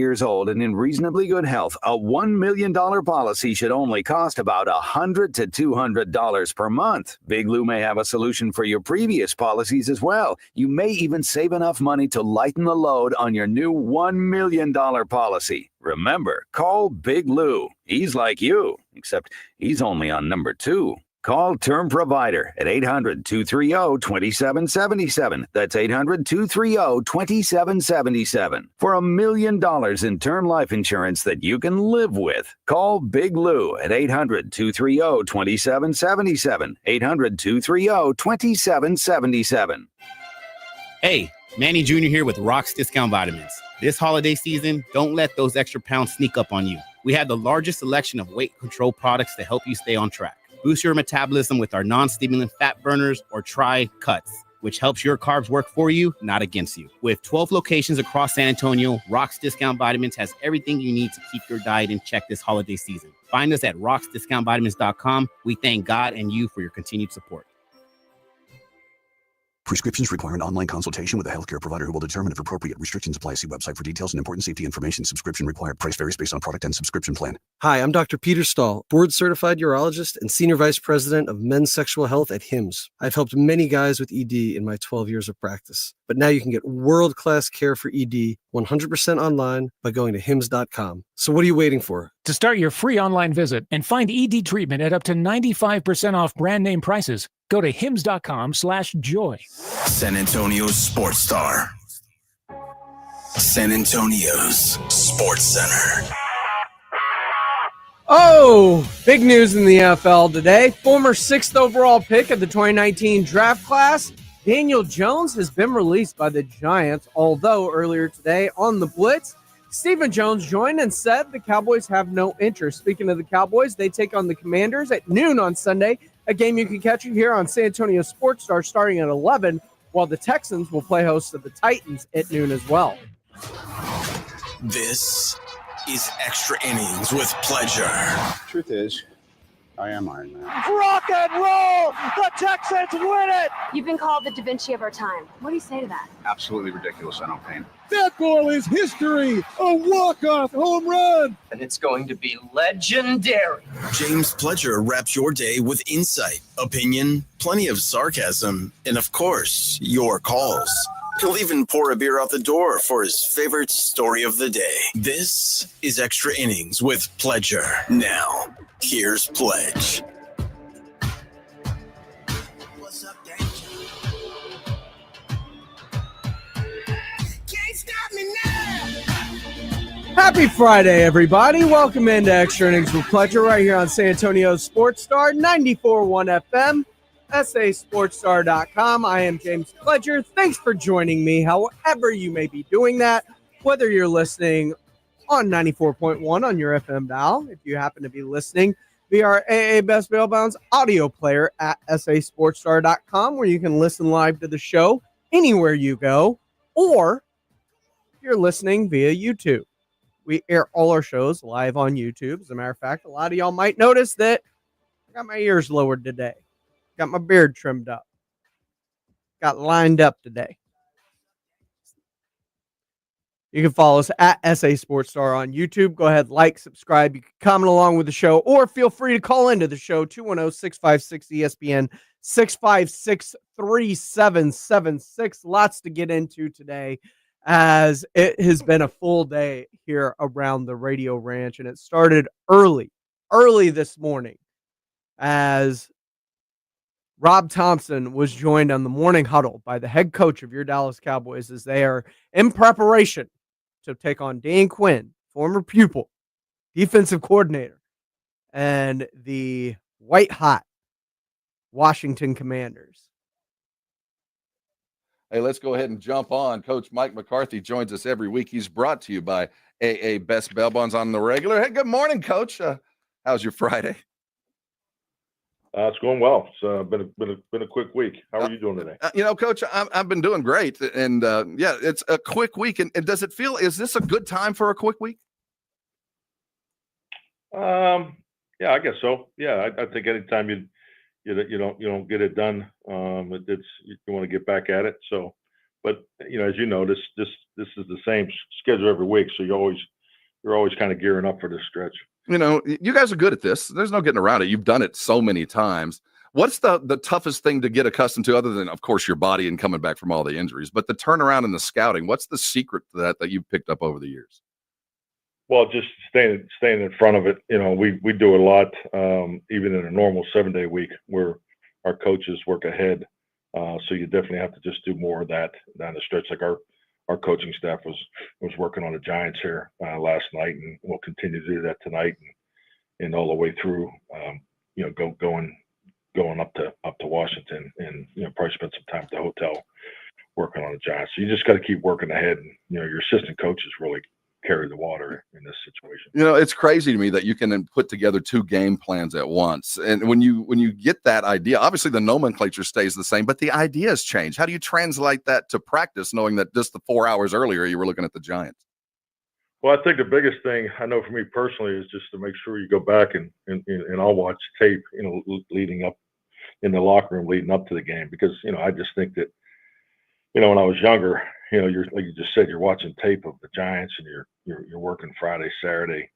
years old and in reasonably good health, a $1 million policy should only cost about $100 to $200 per month. Big Lou may have a solution for your previous policies as well. You may even save enough money to lighten the load on your new $1 million policy. Remember, call Big Lou. He's like you, except he's only on number 2. Call Term Provider at 800-230-2777. That's 800-230-2777 for $1 million in term life insurance that you can live with. Call Big Lou at 800-230-2777. 800-230-2777. Hey, Manny Jr. here with Rock's Discount Vitamins. This holiday season, don't let those extra pounds sneak up on you. We have the largest selection of weight control products to help you stay on track. Boost your metabolism with our non-stimulant fat burners, or try Cuts, which helps your carbs work for you, not against you. With 12 locations across San Antonio, Rock's Discount Vitamins has everything you need to keep your diet in check this holiday season. Find us at rocksdiscountvitamins.com. We thank God and you for your continued support. Prescriptions require an online consultation with a healthcare provider who will determine if appropriate. Restrictions apply. See website for details and important safety information. Subscription required. Price varies based on product and subscription plan. Hi, I'm Dr. Peter Stahl, board-certified urologist and senior vice president of men's sexual health at HIMSS. I've helped many guys with ED in my 12 years of practice. But now you can get world-class care for ED 100% online by going to hims.com. So what are you waiting for? To start your free online visit and find ED treatment at up to 95% off brand name prices, go to hims.com/joy. San Antonio's Sports Star. San Antonio's Sports Center. Oh, big news in the NFL today. Former 6th overall pick of the 2019 draft class, Daniel Jones, has been released by the Giants, although earlier today on the Blitz, Stephen Jones joined and said the Cowboys have no interest. Speaking of the Cowboys, they take on the Commanders at noon on Sunday, a game you can catch here on San Antonio Sports Star starting at 11, while the Texans will play host to the Titans at noon as well. This is Extra Innings with Pleasure. Truth is, I am Iron Man. Rock and roll! The Texans win it! You've been called the Da Vinci of our time. What do you say to that? Absolutely ridiculous. I don't paint. That goal is history! A walk-off home run! And it's going to be legendary. James Pledger wraps your day with insight, opinion, plenty of sarcasm, and of course, your calls. He'll even pour a beer out the door for his favorite story of the day. This is Extra Innings with Pledger. Now, here's Pledge. What's up, Danger? Can't stop me now. Happy Friday, everybody. Welcome into Extra Innings with Pledger right here on San Antonio Sports Star, 94.1 FM. SASportsStar.com. I am James Pledger. Thanks for joining me, however you may be doing that, whether you're listening on 94.1 on your FM dial, if you happen to be listening via our AA Best Bail Bonds audio player at SASportsStar.com, where you can listen live to the show anywhere you go, or if you're listening via YouTube. We air all our shows live on YouTube. As a matter of fact, a lot of y'all might notice that I got my ears lowered today. Got my beard trimmed up. Got lined up today. You can follow us at SA Sports Star on YouTube. Go ahead, like, subscribe. You can comment along with the show, or feel free to call into the show, 210-656-ESPN, 656-3776. Lots to get into today, as it has been a full day here around the Radio Ranch, and it started early this morning, as Rob Thompson was joined on the morning huddle by the head coach of your Dallas Cowboys as they are in preparation to take on Dan Quinn, former pupil, defensive coordinator, and the white-hot Washington Commanders. Hey, let's go ahead and jump on. Coach Mike McCarthy joins us every week. He's brought to you by AA Best Bail Bonds on the regular. Hey, good morning, Coach. How's your Friday? It's going well. It's been a quick week. How are you doing today? Coach, I've been doing great, and it's a quick week. And does it feel? Is this a good time for a quick week? Yeah, I guess so. Yeah, I think anytime you don't get it done, you want to get back at it. So, but as you know, this is the same schedule every week, so you always you're always kind of gearing up for this stretch. You know, you guys are good at this. There's no getting around it. You've done it so many times. What's the toughest thing to get accustomed to, other than, of course, your body and coming back from all the injuries, but the turnaround and the scouting? What's the secret to that you've picked up over the years? Well, just staying in front of it. You know, we do a lot, even in a normal 7-day week, where our coaches work ahead. So you definitely have to just do more of that down the stretch. Like our coaching staff was working on the Giants here last night, and we'll continue to do that tonight and all the way through. You know, going up to Washington, and you know, probably spend some time at the hotel working on the Giants. So you just got to keep working ahead, and you know, your assistant coaches really carry the water in this situation. You know, it's crazy to me that you can then put together 2 game plans at once. And when you get that idea, obviously the nomenclature stays the same, but the ideas change. How do you translate that to practice, knowing that just the 4 hours earlier you were looking at the Giants? Well, I think the biggest thing I know for me personally is just to make sure you go back and I'll watch tape, you know, leading up in the locker room, leading up to the game, because, you know, I just think that, you know, when I was younger, you know, you're, like you just said, you're watching tape of the Giants, and you're working Friday, Saturday,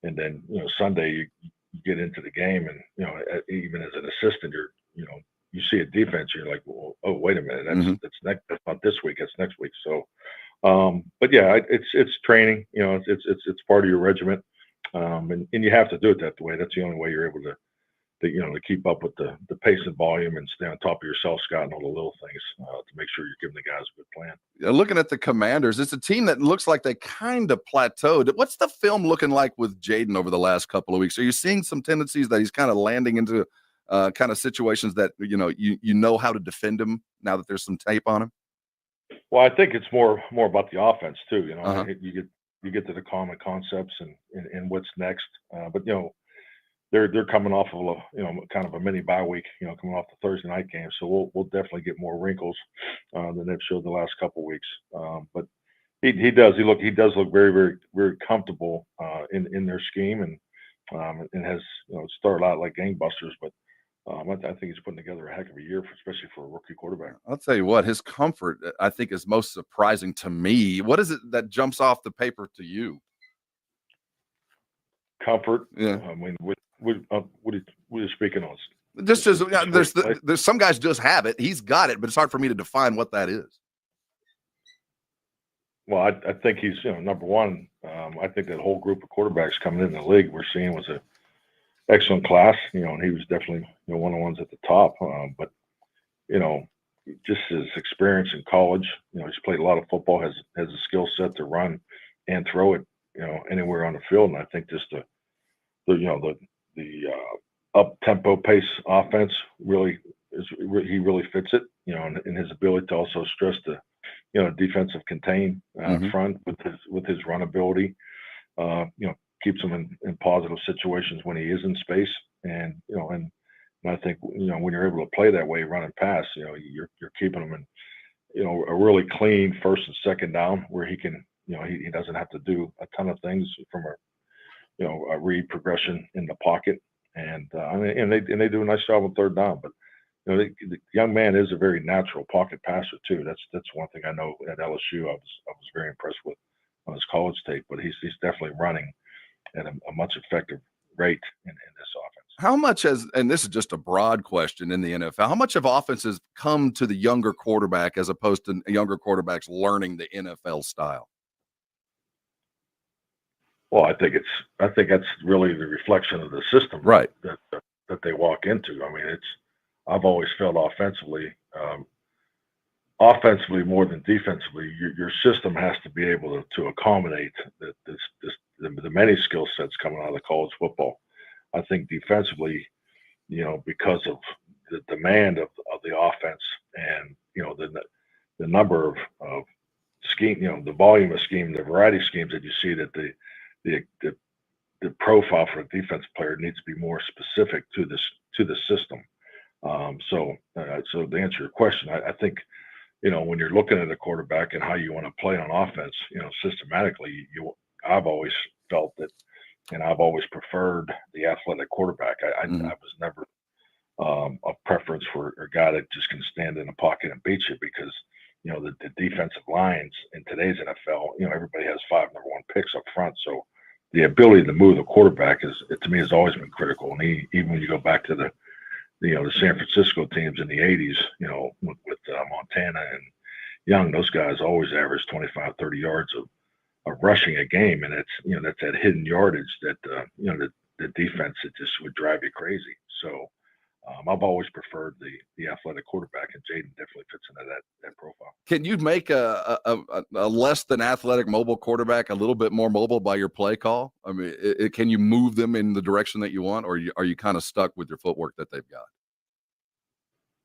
and then, you know, Sunday you get into the game, and, you know, even as an assistant, you know, you see a defense, you're like, well, oh, wait a minute, that's not this week, that's next week. So, but yeah, it's training, you know, it's part of your regiment, and you have to do it that way. That's the only way you're able to you know, to keep up with the pace and volume and stay on top of yourself, Scott, and all the little things to make sure you're giving the guys a good plan. Looking at the Commanders, it's a team that looks like they kind of plateaued. What's the film looking like with Jaden over the last couple of weeks? Are you seeing some tendencies that he's kind of landing into kind of situations that, you know how to defend him now that there's some tape on him? Well, I think it's more about the offense too. You know, you get to the common concepts and what's next. But you know, they're coming off of kind of a mini bye week, you know, coming off the Thursday night game. So we'll definitely get more wrinkles than they've showed the last couple of weeks. But he does look very, very, very comfortable in their scheme, and has, you know, started out like gangbusters. But I think he's putting together a heck of a year, especially for a rookie quarterback. I'll tell you what, his comfort, I think, is most surprising to me. What is it that jumps off the paper to you? Comfort. Yeah. I mean, what are you speaking on? Just as there's some guys just have it. He's got it, but it's hard for me to define what that is. Well, I think he's, you know, number one. I think that whole group of quarterbacks coming in the league we're seeing was an excellent class, you know, and he was definitely, you know, one of the ones at the top. But you know, just his experience in college, you know, he's played a lot of football, has a skill set to run and throw it, you know, anywhere on the field. And I think just the up tempo pace offense he really fits it, you know, and his ability to also stress the, you know, defensive contain front with his run ability, you know, keeps him in positive situations when he is in space. And, you know, and I think, you know, when you're able to play that way, run and pass, you know, you're keeping him in, you know, a really clean first and second down where he can, you know, he doesn't have to do a ton of things from a read progression in the pocket. And they do a nice job on third down. But, you know, the young man is a very natural pocket passer too. That's one thing I know at LSU I was very impressed with on his college tape. But he's definitely running at a much effective rate in this offense. How much and this is just a broad question in the NFL, how much of offenses come to the younger quarterback as opposed to younger quarterbacks learning the NFL style? Well, I think that's really the reflection of the system, right? That they walk into. I mean, I've always felt offensively more than defensively, your system has to be able to accommodate the many skill sets coming out of college football. I think defensively, you know, because of the demand of the offense, and, you know, the number of scheme, you know, the volume of scheme, the variety of schemes that you see, that the profile for a defensive player needs to be more specific to the system. So to answer your question, I think, you know, when you're looking at a quarterback and how you want to play on offense, you know, systematically, I've always felt that, and I've always preferred the athletic quarterback. I was never a preference for a guy that just can stand in a pocket and beat you, because, you know, the defensive lines in today's NFL, you know, everybody has 5 number 1 picks up front. So the ability to move the quarterback to me has always been critical. And even when you go back to the San Francisco teams in the 80s, with Montana and Young, those guys always averaged 25, 30 yards of rushing a game. And that's that hidden yardage that, the defense that just would drive you crazy. So I've always preferred the athletic quarterback, and Jaden definitely fits into that profile. Can you make a less than athletic mobile quarterback a little bit more mobile by your play call? I mean, can you move them in the direction that you want, or are you kind of stuck with your footwork that they've got?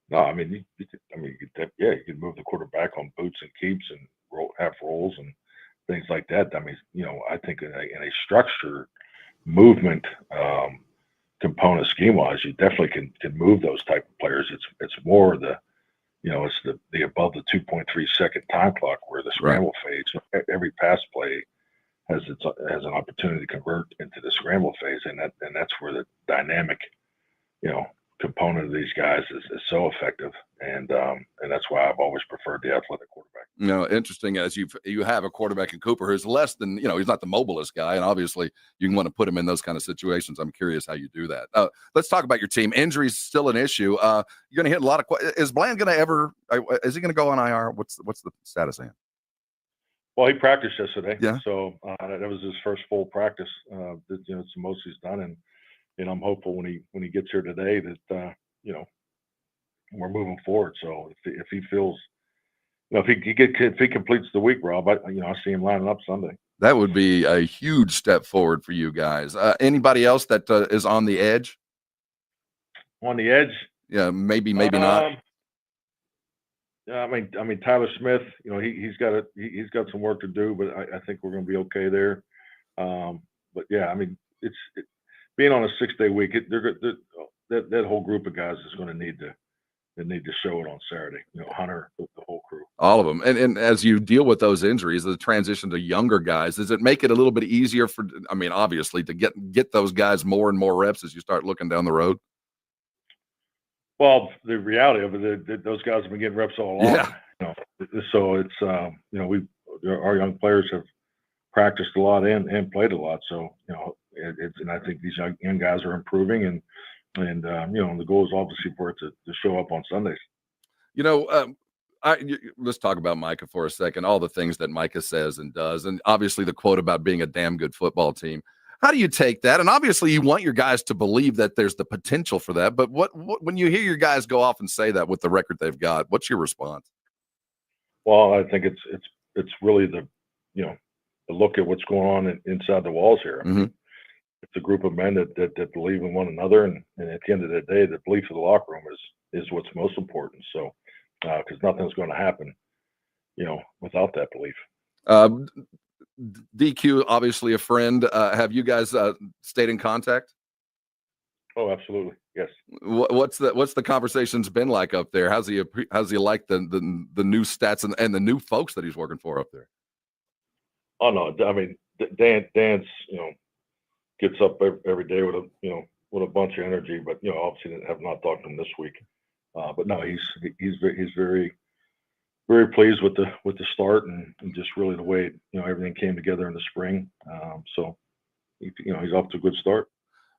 No, I mean, you could move the quarterback on boots and keeps and half rolls and things like that. I mean, I think in a structured movement component scheme wise, you definitely can move those type of players. It's more it's the above the 2.3 second time clock where the scramble phase, every pass play has an opportunity to convert into the scramble phase, and that's where the dynamic component of these guys is so effective, and that's why I've always preferred the athletic quarterback. Interesting as you have a quarterback in Cooper who's less than, he's not the mobilest guy, and obviously you can want to put him in those kind of situations. I'm curious how you do that. Let's talk about your team. Injuries still an issue. You're going to hit a lot of is Bland going to ever? Is he going to go on IR? What's the status of him? Well, he practiced yesterday. Yeah. So that was his first full practice. It's the most he's done, and I'm hopeful when he gets here today that we're moving forward. So if he feels, if he completes the week, Rob, I see him lining up Sunday. That would be a huge step forward for you guys. Anybody else that is on the edge? On the edge? Yeah, maybe not. Yeah, I mean Tyler Smith. He's got some work to do, but I think we're going to be okay there. But yeah, I mean it's being on a 6-day week. That whole group of guys is going to need to show it on Saturday. Hunter, the whole crew, all of them. And as you deal with those injuries, the transition to younger guys, does it make it a little bit easier for? I mean, obviously, to get those guys more and more reps as you start looking down the road. Well, the reality of it, those guys have been getting reps all along. Yeah. So it's our young players have practiced a lot and played a lot. So and I think these young guys are improving, and the goal is obviously for it to show up on Sundays. Let's talk about Micah for a second. All the things that Micah says and does, and obviously the quote about being a damn good football team. How do you take that? And obviously you want your guys to believe that there's the potential for that. But what when you hear your guys go off and say that with the record they've got, what's your response? Well, I think it's really the look at what's going on inside the walls here. Mm-hmm. It's a group of men that believe in one another, and at the end of the day, the belief of the locker room is what's most important. So, because nothing's going to happen, without that belief. DQ, obviously a friend. Have you guys stayed in contact? Oh, absolutely, yes. What's the conversations been like up there? How's he like the new stats and the new folks that he's working for up there? Oh no, I mean Dan's gets up every day with a bunch of energy, but obviously have not talked to him this week. But no, he's very, very pleased with the start and just really the way everything came together in the spring. So he's off to a good start.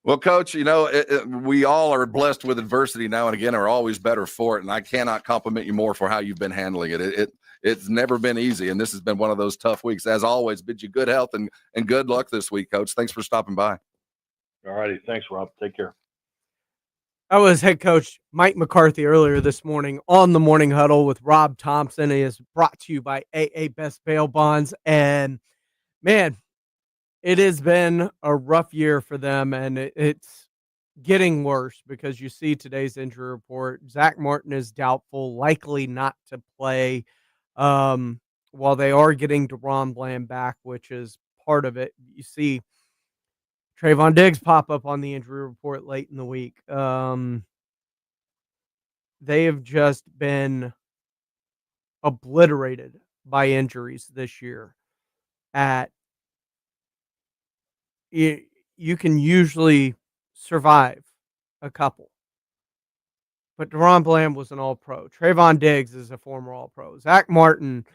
Well, Coach, we all are blessed with adversity now and again, are always better for it. And I cannot compliment you more for how you've been handling it. It's never been easy, and this has been one of those tough weeks. As always, bid you good health and good luck this week, Coach. Thanks for stopping by. All righty. Thanks, Rob. Take care. That was head coach Mike McCarthy earlier this morning on the Morning Huddle with Rob Thompson. It is brought to you by AA Best Bail Bonds. And, man, it has been a rough year for them, and it's getting worse because you see today's injury report. Zach Martin is doubtful, likely not to play. While they are getting DeRon Bland back, which is part of it. You see Trayvon Diggs pop up on the injury report late in the week. They have just been obliterated by injuries this year. You can usually survive a couple. But DeRon Bland was an All-Pro. Trayvon Diggs is a former All-Pro. Zach Martin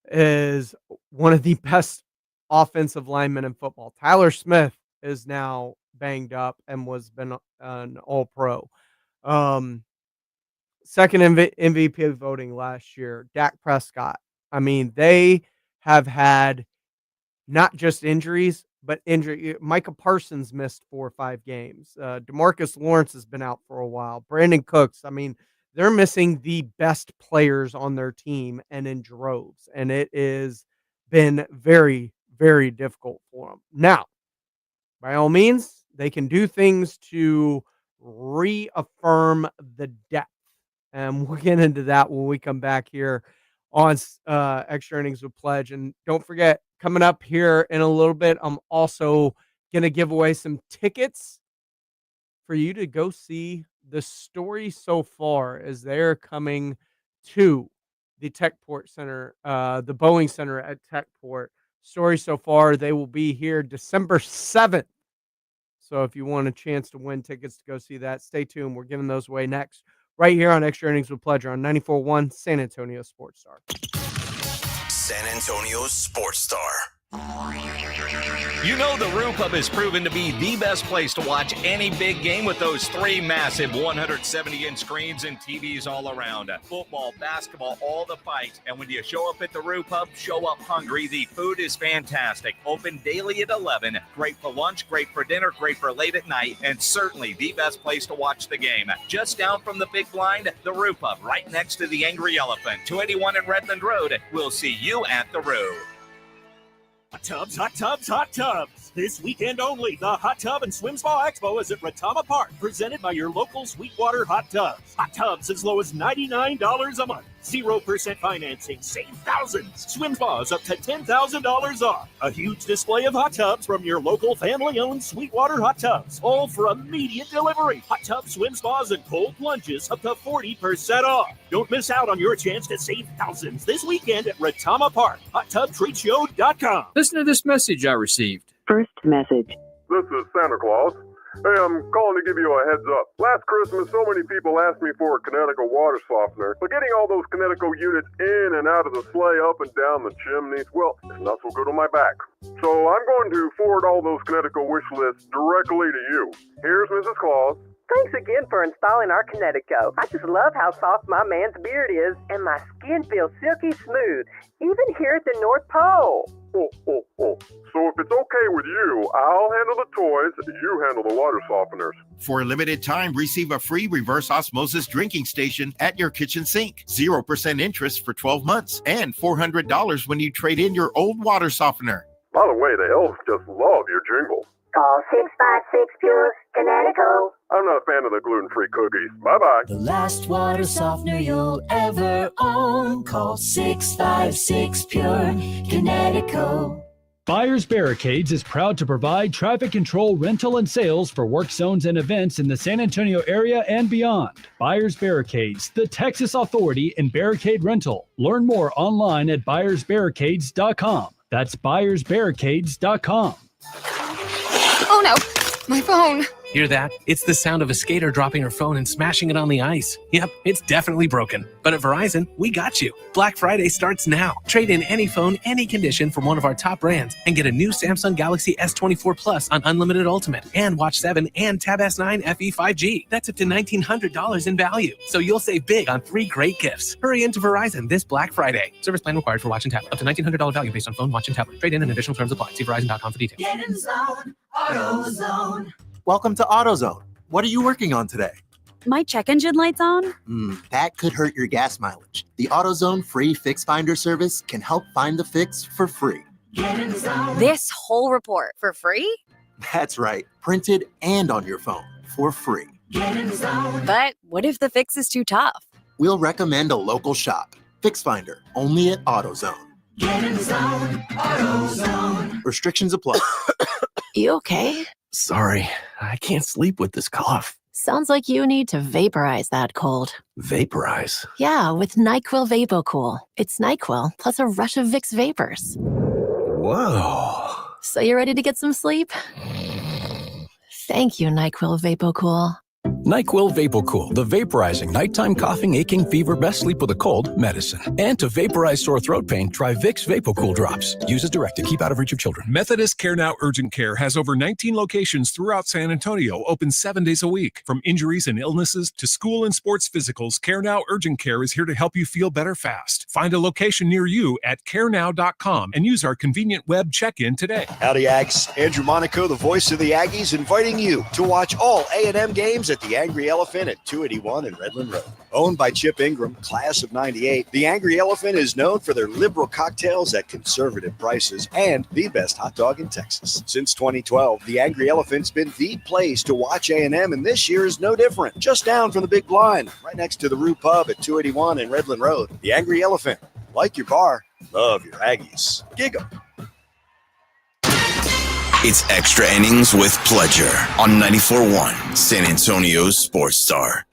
is one of the best offensive linemen in football. Tyler Smith is now banged up and was been an All-Pro. Second MVP voting last year, Dak Prescott. I mean, they have had not just injuries, but injury. Micah Parsons missed 4 or 5 games. DeMarcus Lawrence has been out for a while. Brandon Cooks. I mean, they're missing the best players on their team and in droves. And it has been very, very difficult for them. Now, by all means, they can do things to reaffirm the depth. And we'll get into that when we come back here on Extra Innings with Pledge. And don't forget, coming up here in a little bit, I'm also going to give away some tickets for you to go see the Story So Far as they're coming to the Techport Center, the Boeing Center at Techport. Story So Far, they will be here December 7th. So if you want a chance to win tickets to go see that, stay tuned. We're giving those away next, right here on Extra Innings with Pleasure on 94.1 San Antonio Sports Star. San Antonio Sports Star. You know the Roo Pub has proven to be the best place to watch any big game with those 3 massive 170-inch screens and TVs all around. Football, basketball, all the fights. And when you show up at the Roo Pub, show up hungry. The food is fantastic. Open daily at 11. Great for lunch, great for dinner, great for late at night, and certainly the best place to watch the game. Just down from the big blind, the Roo Pub, right next to the Angry Elephant. 281 in Redmond Road. We'll see you at the Roo. Hot tubs, hot tubs, hot tubs. This weekend only, the Hot Tub and Swim Spa Expo is at Retama Park, presented by your local Sweetwater Hot Tubs. Hot tubs as low as $99 a month. 0% financing, save thousands. Swim spas up to $10,000 off. A huge display of hot tubs from your local family-owned Sweetwater Hot Tubs, all for immediate delivery. Hot tub swim spas and cold plunges up to 40% off. Don't miss out on your chance to save thousands this weekend at Retama Park. HotTubTreatShow.com. Listen to this message I received. First message. This is Santa Claus. Hey, I'm calling to give you a heads up. Last Christmas, so many people asked me for a Kinetico water softener, but getting all those Kinetico units in and out of the sleigh, up and down the chimneys, well, it's not so good on my back. So I'm going to forward all those Kinetico wish lists directly to you. Here's Mrs. Claus. Thanks again for installing our Kinetico. I just love how soft my man's beard is, and my skin feels silky smooth, even here at the North Pole. Oh. So if it's okay with you, I'll handle the toys, you handle the water softeners. For a limited time, receive a free reverse osmosis drinking station at your kitchen sink. 0% interest for 12 months and $400 when you trade in your old water softener. By the way, the elves just love your jingle. Call 656 Pure Kinetico. I'm not a fan of the gluten-free cookies. Bye-bye. The last water softener you'll ever own. Call 656 Pure Kinetico. Buyers Barricades is proud to provide traffic control, rental, and sales for work zones and events in the San Antonio area and beyond. Buyers Barricades, the Texas authority in barricade rental. Learn more online at buyersbarricades.com. That's buyersbarricades.com. Oh no, my phone. Hear that? It's the sound of a skater dropping her phone and smashing it on the ice. Yep, it's definitely broken. But at Verizon, we got you. Black Friday starts now. Trade in any phone, any condition from one of our top brands and get a new Samsung Galaxy S24 Plus on Unlimited Ultimate and Watch 7 and Tab S9 FE 5G. That's up to $1,900 in value. So you'll save big on 3 great gifts. Hurry into Verizon this Black Friday. Service plan required for Watch and Tab. Up to $1,900 value based on phone, watch, and tablet. Trade in and additional terms apply. See Verizon.com for details. Get in zone, AutoZone. Welcome to AutoZone. What are you working on today? My check engine light's on? That could hurt your gas mileage. The AutoZone free Fix Finder service can help find the fix for free. Get in zone. This whole report for free? That's right. Printed and on your phone for free. Get in zone. But what if the fix is too tough? We'll recommend a local shop. Fix Finder, only at AutoZone. Get in zone, AutoZone. Restrictions apply. You okay? Sorry, I can't sleep with this cough. Sounds like you need to vaporize that cold. Vaporize? Yeah, with NyQuil VapoCool. It's NyQuil plus a rush of Vicks vapors. Whoa. So you ready to get some sleep? Thank you, NyQuil VapoCool. NyQuil VapoCool, the vaporizing nighttime coughing, aching, fever, best sleep with a cold medicine. And to vaporize sore throat pain, try Vicks VapoCool drops. Use as directed. Keep out of reach of children. Methodist Care Now Urgent Care has over 19 locations throughout San Antonio, open 7 days a week. From injuries and illnesses to school and sports physicals, Care Now Urgent Care is here to help you feel better fast. Find a location near you at carenow.com and use our convenient web check-in today. Howdy, Ags. Andrew Monaco, the voice of the Aggies, inviting you to watch all A&M games at the Angry Elephant at 281 and Redland Road. Owned by Chip Ingram, class of 98, the Angry Elephant is known for their liberal cocktails at conservative prices and the best hot dog in Texas. Since 2012, the Angry Elephant's been the place to watch A&M, and this year is no different. Just down from the Big Blind, right next to the Rue Pub at 281 and Redland Road. The Angry Elephant. Like your bar, love your Aggies. Gig 'em. It's Extra Innings with Pledger on 94.1 San Antonio's Sports Star.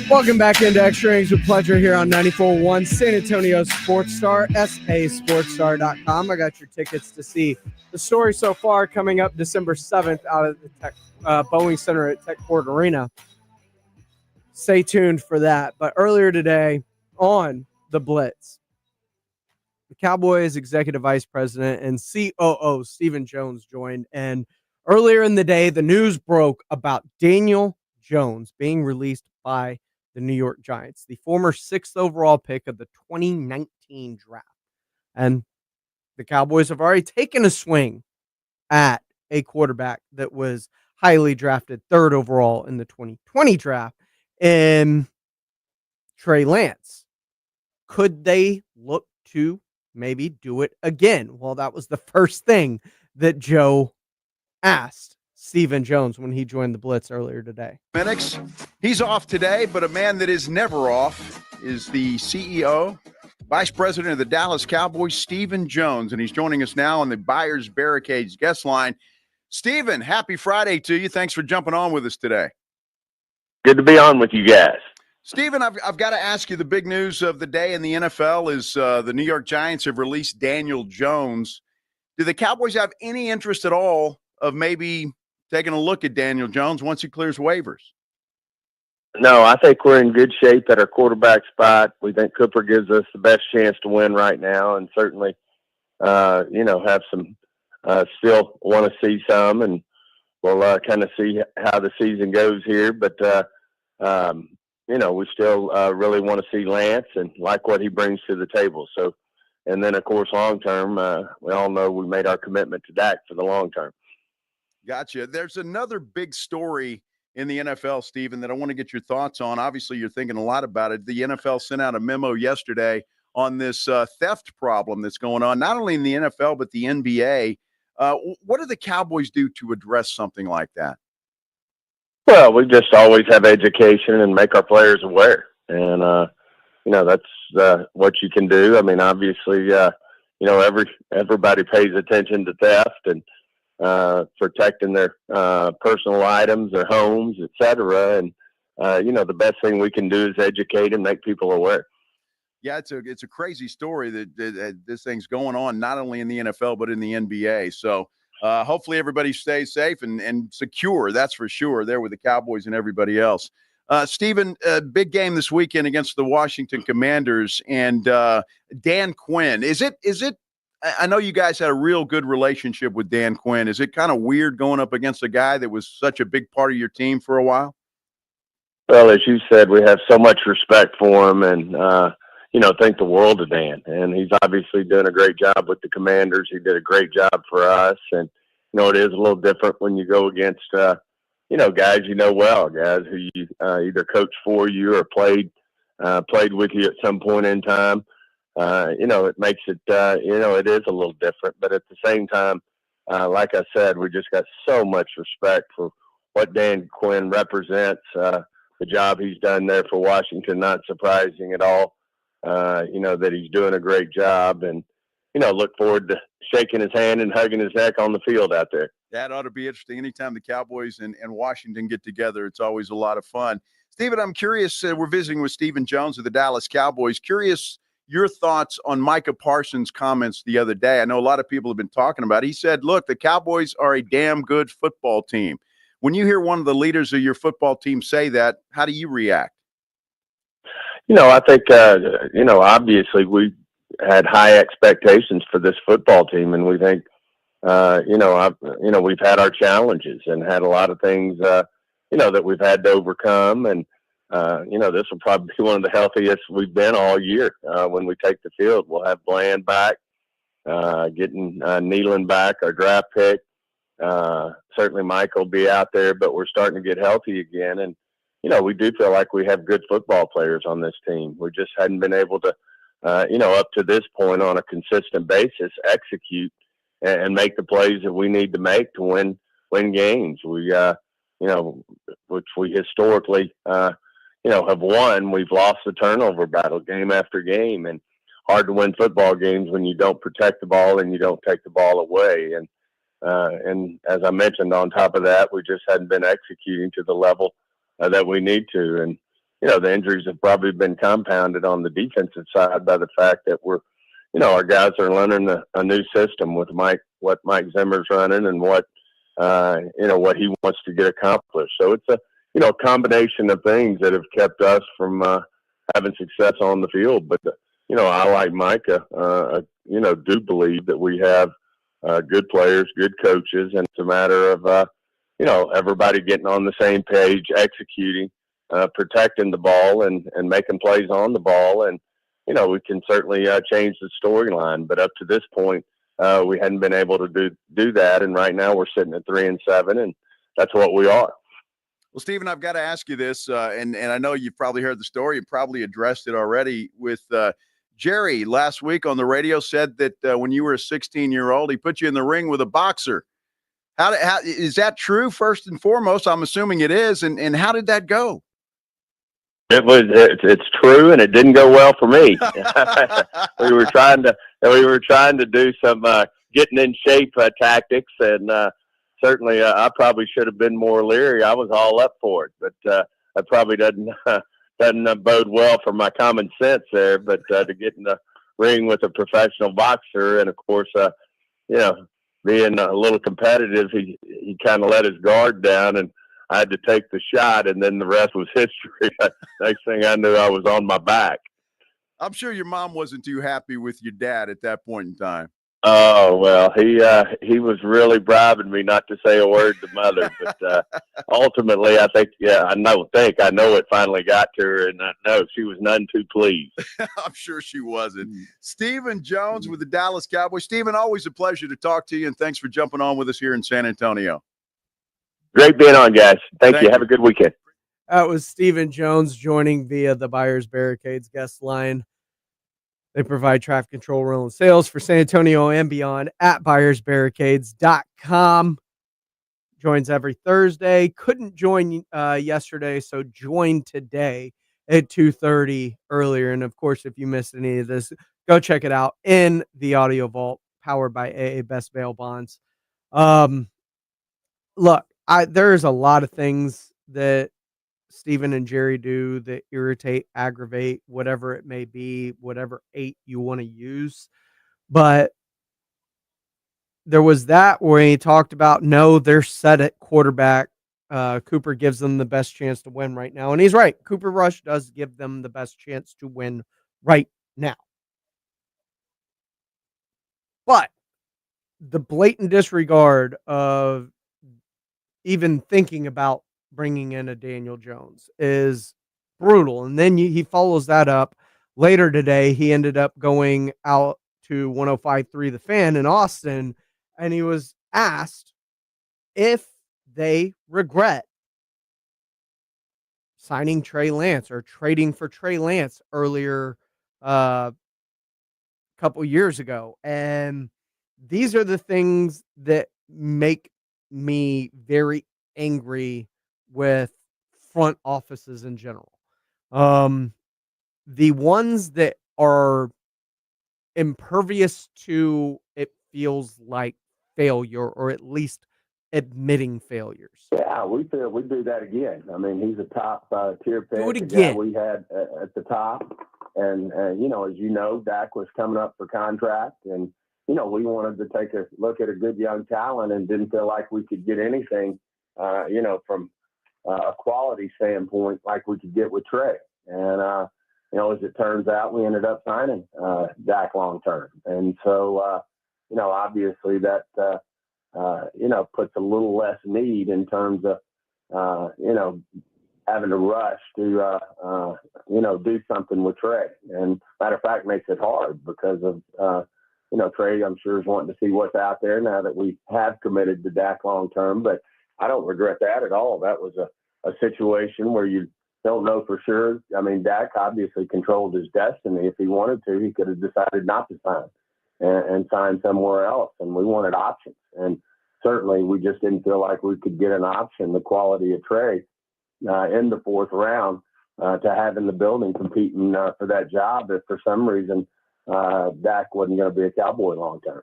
Welcome back into Extra Innings with Pledger here on 94.1 San Antonio's Sports Star, sasportstar.com. I got your tickets to see the story so far coming up December 7th out of the Boeing Center at Tech Port Arena. Stay tuned for that. But earlier today on the Blitz, the Cowboys executive vice president and COO Stephen Jones joined. And earlier in the day, the news broke about Daniel Jones being released by the New York Giants, the former 6th overall pick of the 2019 draft. And the Cowboys have already taken a swing at a quarterback that was highly drafted 3rd overall in the 2020 draft in Trey Lance. Could they look to maybe do it again? Well, that was the first thing that Joe asked Stephen Jones when he joined the Blitz earlier today. Minix, he's off today, but a man that is never off is the CEO, Vice President of the Dallas Cowboys, Stephen Jones, and he's joining us now on the Buyers Barricades guest line. Stephen, happy Friday to you. Thanks for jumping on with us today. Good to be on with you guys. Stephen, I've got to ask you, the big news of the day in the NFL is the New York Giants have released Daniel Jones. Do the Cowboys have any interest at all of maybe taking a look at Daniel Jones once he clears waivers? No, I think we're in good shape at our quarterback spot. We think Cooper gives us the best chance to win right now, and certainly, have some still want to see some, and we'll kind of see how the season goes here. But we still really want to see Lance and like what he brings to the table. So, and then of course, long term, we all know we made our commitment to Dak for the long term. Gotcha. There's another big story in the NFL, Stephen, that I want to get your thoughts on. Obviously, you're thinking a lot about it. The NFL sent out a memo yesterday on this theft problem that's going on, not only in the NFL, but the NBA. What do the Cowboys do to address something like that? Well, we just always have education and make our players aware. And, that's what you can do. I mean, obviously, everybody pays attention to theft and protecting their personal items, their homes, et cetera. And, the best thing we can do is educate and make people aware. Yeah, it's a crazy story that this thing's going on, not only in the NFL, but in the NBA. So hopefully everybody stays safe and secure. That's for sure there with the Cowboys and everybody else. Stephen, big game this weekend against the Washington Commanders and Dan Quinn. Is it? I know you guys had a real good relationship with Dan Quinn. Is it kind of weird going up against a guy that was such a big part of your team for a while? Well, as you said, we have so much respect for him and, think the world of Dan. And he's obviously doing a great job with the Commanders. He did a great job for us. And, it is a little different when you go against, guys well, guys who you either coached for you or played with you at some point in time. It makes it, it is a little different. But at the same time, like I said, we just got so much respect for what Dan Quinn represents, the job he's done there for Washington, not surprising at all. That he's doing a great job and, look forward to shaking his hand and hugging his neck on the field out there. That ought to be interesting. Anytime the Cowboys and Washington get together, it's always a lot of fun. Stephen, I'm curious. We're visiting with Stephen Jones of the Dallas Cowboys. Curious your thoughts on Micah Parsons' comments the other day. I know a lot of people have been talking about it. He said, look, the Cowboys are a damn good football team. When you hear one of the leaders of your football team say that, how do you react? I think, obviously we had high expectations for this football team, and we think, we've had our challenges and had a lot of things, that we've had to overcome. And, this will probably be one of the healthiest we've been all year. When we take the field, we'll have Bland back, getting Nealon back, our draft pick. Certainly Mike will be out there, but we're starting to get healthy again. And, we do feel like we have good football players on this team. We just hadn't been able to, up to this point on a consistent basis, execute and make the plays that we need to make to win games. We, which we historically, have won. We've lost the turnover battle game after game, and hard to win football games when you don't protect the ball and you don't take the ball away. And as I mentioned, on top of that, we just hadn't been executing to the level that we need to. And, the injuries have probably been compounded on the defensive side by the fact that our guys are learning a new system with what Mike Zimmer's running and what he wants to get accomplished. So it's a combination of things that have kept us from having success on the field. But, I, like Micah, do believe that we have good players, good coaches, and it's a matter of, everybody getting on the same page, executing, protecting the ball and making plays on the ball. And, we can certainly change the storyline, but up to this point, we hadn't been able to do that. And right now we're sitting at 3-7, and that's what we are. Well, Stephen, I've got to ask you this, and I know you've probably heard the story and probably addressed it already with Jerry last week on the radio. Said that when you were a 16-year-old, he put you in the ring with a boxer. How is that true? First and foremost, I'm assuming it is. And how did that go? It's true, and it didn't go well for me. we were trying to do some getting in shape tactics, and certainly I probably should have been more leery. I was all up for it, but that probably doesn't bode well for my common sense there. But to get in the ring with a professional boxer, and of course, being a little competitive, he kind of let his guard down, and I had to take the shot, and then the rest was history. Next thing I knew, I was on my back. I'm sure your mom wasn't too happy with your dad at that point in time. Oh, well, he was really bribing me not to say a word to mother. But ultimately, I think, I know it finally got to her, and I know she was none too pleased. I'm sure she wasn't. Stephen Jones with the Dallas Cowboys. Stephen, always a pleasure to talk to you, and thanks for jumping on with us here in San Antonio. Great being on, guys. Thank you. Have a good weekend. That was Stephen Jones joining via the Buyers Barricades guest line. They provide traffic control, rental, and sales for San Antonio and beyond at buyersbarricades.com. Joins every Thursday. Couldn't join yesterday, so join today at 2:30 earlier. And, of course, if you missed any of this, go check it out in the audio vault, powered by AA Best Bail Bonds. Look, there's a lot of things that Stephen and Jerry do that irritate, aggravate, whatever it may be, whatever 8 you want to use. But there was that where he talked about, no, they're set at quarterback. Cooper gives them the best chance to win right now. And he's right. Cooper Rush does give them the best chance to win right now. But the blatant disregard of even thinking about bringing in a Daniel Jones is brutal. And then he follows that up later today. He ended up going out to 105.3 The Fan in Austin, and he was asked if they regret signing Trey Lance or trading for Trey Lance earlier a couple years ago. And these are the things that make me very angry with front offices in general. The ones that are impervious to, it feels like, failure, or at least admitting failures. Yeah, we feel we do that again. I mean, he's a top tier pick. Do it again. We had at the top, And as you know, Dak was coming up for contract, and we wanted to take a look at a good young talent and didn't feel like we could get anything, from a quality standpoint like we could get with Trey. And, as it turns out, we ended up signing Dak long term. And so, obviously that, puts a little less need in terms of, having to rush to, do something with Trey. And matter of fact, makes it hard because of, Trey, I'm sure, is wanting to see what's out there now that we have committed to Dak long term. But I don't regret that at all. That was a situation where you don't know for sure. I mean, Dak obviously controlled his destiny. If he wanted to, he could have decided not to sign and sign somewhere else. And we wanted options. And certainly we just didn't feel like we could get an option, the quality of Trey, in the fourth round to have in the building competing for that job if for some reason Dak wasn't going to be a Cowboy long term.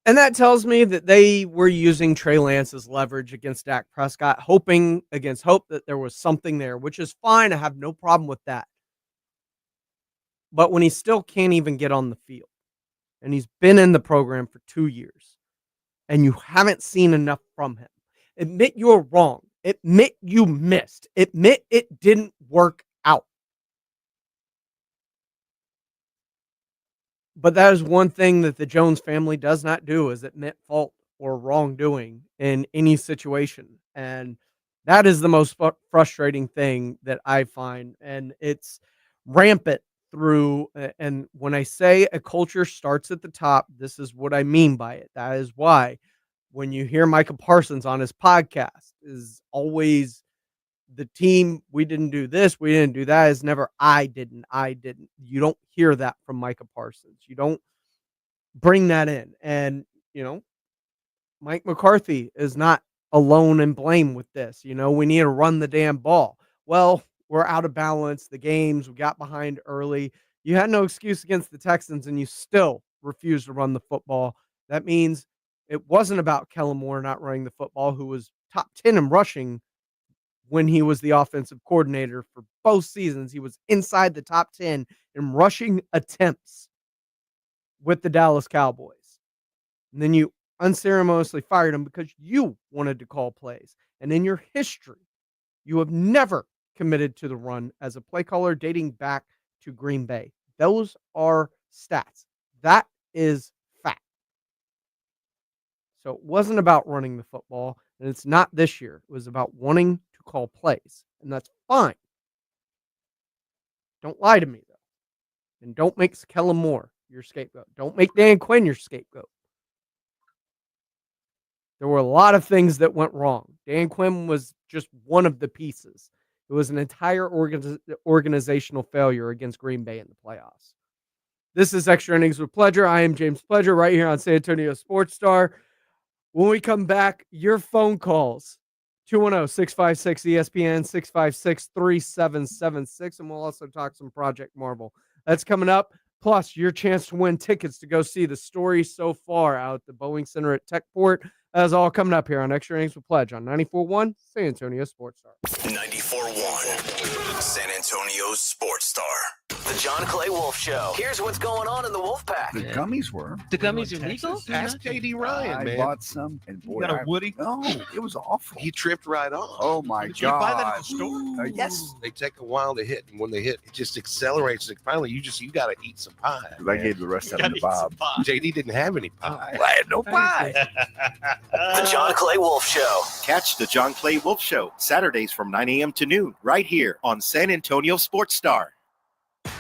And that tells me that they were using Trey Lance as leverage against Dak Prescott, hoping against hope that there was something there, which is fine. I have no problem with that. But when he still can't even get on the field, and he's been in the program for 2 years, and you haven't seen enough from him, admit you're wrong. Admit you missed. Admit it didn't work out. But that is one thing that the Jones family does not do, is admit fault or wrongdoing in any situation. And that is the most frustrating thing that I find. And it's rampant through. And when I say a culture starts at the top, this is what I mean by it. That is why when you hear Micah Parsons on his podcast, is always the team, we didn't do this, we didn't do that, is never I didn't. You don't hear that from Micah Parsons. You don't bring that in. And, Mike McCarthy is not alone in blame with this. We need to run the damn ball. Well, we're out of balance. The games, we got behind early. You had no excuse against the Texans, and you still refused to run the football. That means it wasn't about Kellen Moore not running the football, who was top 10 in rushing when he was the offensive coordinator for both seasons. He was inside the top 10 in rushing attempts with the Dallas Cowboys. And then you unceremoniously fired him because you wanted to call plays. And in your history, you have never committed to the run as a play caller dating back to Green Bay. Those are stats. That is fact. So it wasn't about running the football, and it's not this year. It was about wanting to call plays, and that's fine. Don't lie to me, though. And don't make Kellen Moore your scapegoat. Don't make Dan Quinn your scapegoat. There were a lot of things that went wrong. Dan Quinn was just one of the pieces. It was an entire organizational failure against Green Bay in the playoffs. This is Extra Innings with Pledger. I am James Pledger right here on San Antonio Sports Star. When we come back, your phone calls, 210-656-ESPN, 656-3776, and we'll also talk some Project Marvel. That's coming up, plus your chance to win tickets to go see the story so far out at the Boeing Center at Techport. That's all coming up here on Extra Innings with Pledge on 94.1 San Antonio Sports Star. 94.1 San Antonio Sports Star. The John Clay Wolf Show. Here's what's going on in the Wolf Pack. The gummies were. The gummies are legal? Ask J.D. Ryan, man. I bought some. And boy, You got a Woody? No, it was awful. He tripped right off. Oh, my Did God. you buy that at the store? Yes. They take a while to hit, and when they hit, it just accelerates. And finally, you got to eat some pie. I gave the rest of them to Bob. JD didn't have any pie. I had no pie. The John Clay Wolf Show. Catch the John Clay Wolf Show Saturdays from 9 a.m. to noon right here on San Antonio Sports Star.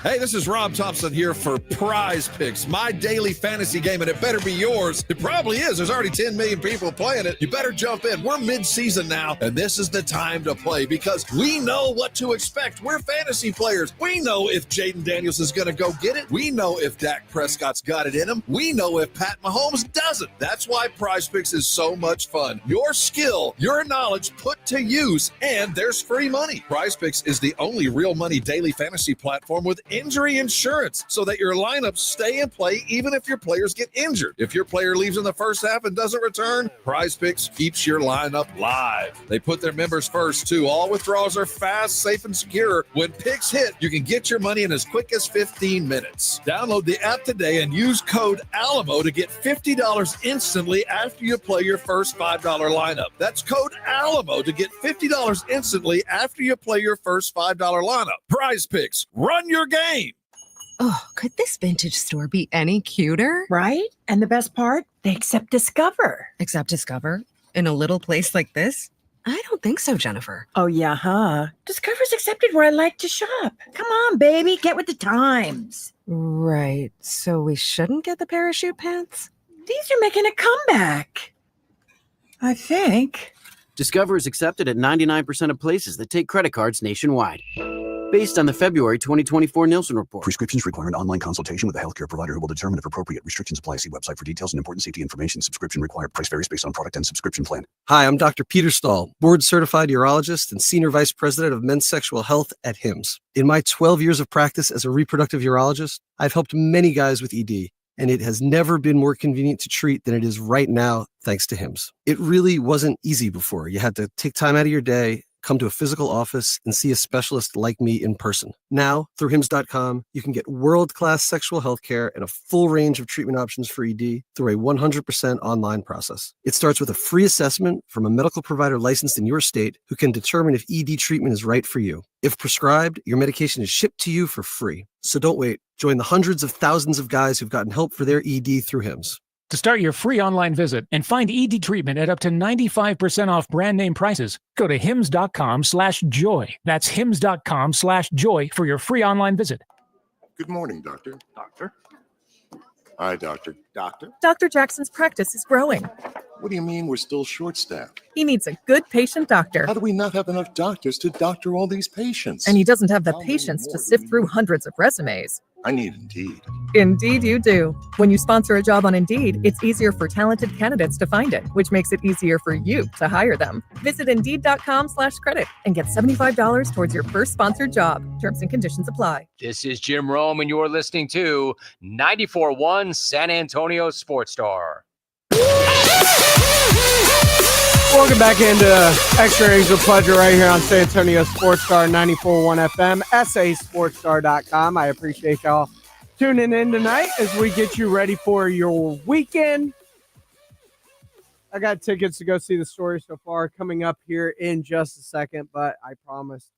Hey, this is Rob Thompson here for Prize Picks, my daily fantasy game, and it better be yours. It probably is. There's already 10 million people playing it. You better jump in. We're mid-season now, and this is the time to play because we know what to expect. We're fantasy players. We know if Jaden Daniels is going to go get it. We know if Dak Prescott's got it in him. We know if Pat Mahomes doesn't. That's why Prize Picks is so much fun. Your skill, your knowledge put to use, and there's free money. Prize Picks is the only real money daily fantasy platform with injury insurance so that your lineups stay in play even if your players get injured. If your player leaves in the first half and doesn't return, Prize Picks keeps your lineup live. They put their members first, too. All withdrawals are fast, safe, and secure. When picks hit, you can get your money in as quick as 15 minutes. Download the app today and use code ALAMO to get $50 instantly after you play your first $5 lineup. That's code ALAMO to get $50 instantly after you play your first $5 lineup. Prize Picks, run your game. Oh, could this vintage store be any cuter? Right? And the best part, they accept Discover. Accept Discover? In a little place like this? I don't think so, Jennifer. Oh, yeah, huh? Discover's accepted where I like to shop. Come on, baby, get with the times. Right. So we shouldn't get the parachute pants? These are making a comeback. I think. Discover is accepted at 99% of places that take credit cards nationwide. Based on the February 2024 Nielsen report. Prescriptions require an online consultation with a healthcare provider who will determine if appropriate. Restrictions apply. See website for details and important safety information. Subscription required. Price varies based on product and subscription plan. Hi, I'm Dr. Peter Stahl, board-certified urologist and senior vice president of men's sexual health at HIMSS. In my 12 years of practice as a reproductive urologist, I've helped many guys with ED, and it has never been more convenient to treat than it is right now, thanks to HIMSS. It really wasn't easy before. You had to take time out of your day, come to a physical office, and see a specialist like me in person. Now, through HIMSS.com, you can get world-class sexual health care and a full range of treatment options for ED through a 100% online process. It starts with a free assessment from a medical provider licensed in your state who can determine if ED treatment is right for you. If prescribed, your medication is shipped to you for free. So don't wait. Join the hundreds of thousands of guys who've gotten help for their ED through HIMSS. To start your free online visit and find ED treatment at up to 95% off brand name prices, go to hims.com/joy. That's hims.com/joy for your free online visit. Good morning, doctor. Doctor? Hi, doctor. Doctor? Dr. Jackson's practice is growing. What do you mean we're still short-staffed? He needs a good patient doctor. How do we not have enough doctors to doctor all these patients? And he doesn't have the patience to sift through hundreds of resumes. I need Indeed. Indeed you do. When you sponsor a job on Indeed, it's easier for talented candidates to find it, which makes it easier for you to hire them. Visit Indeed.com/credit and get $75 towards your first sponsored job. Terms and conditions apply. This is Jim Rome, and you're listening to 94.1 San Antonio Sports Star. Welcome back into Extra Innings with Pleasure right here on San Antonio Sports Star 94.1 FM, sasportstar.com. I appreciate y'all tuning in tonight as we get you ready for your weekend. I got tickets to go see the story so far coming up here in just a second, but I promise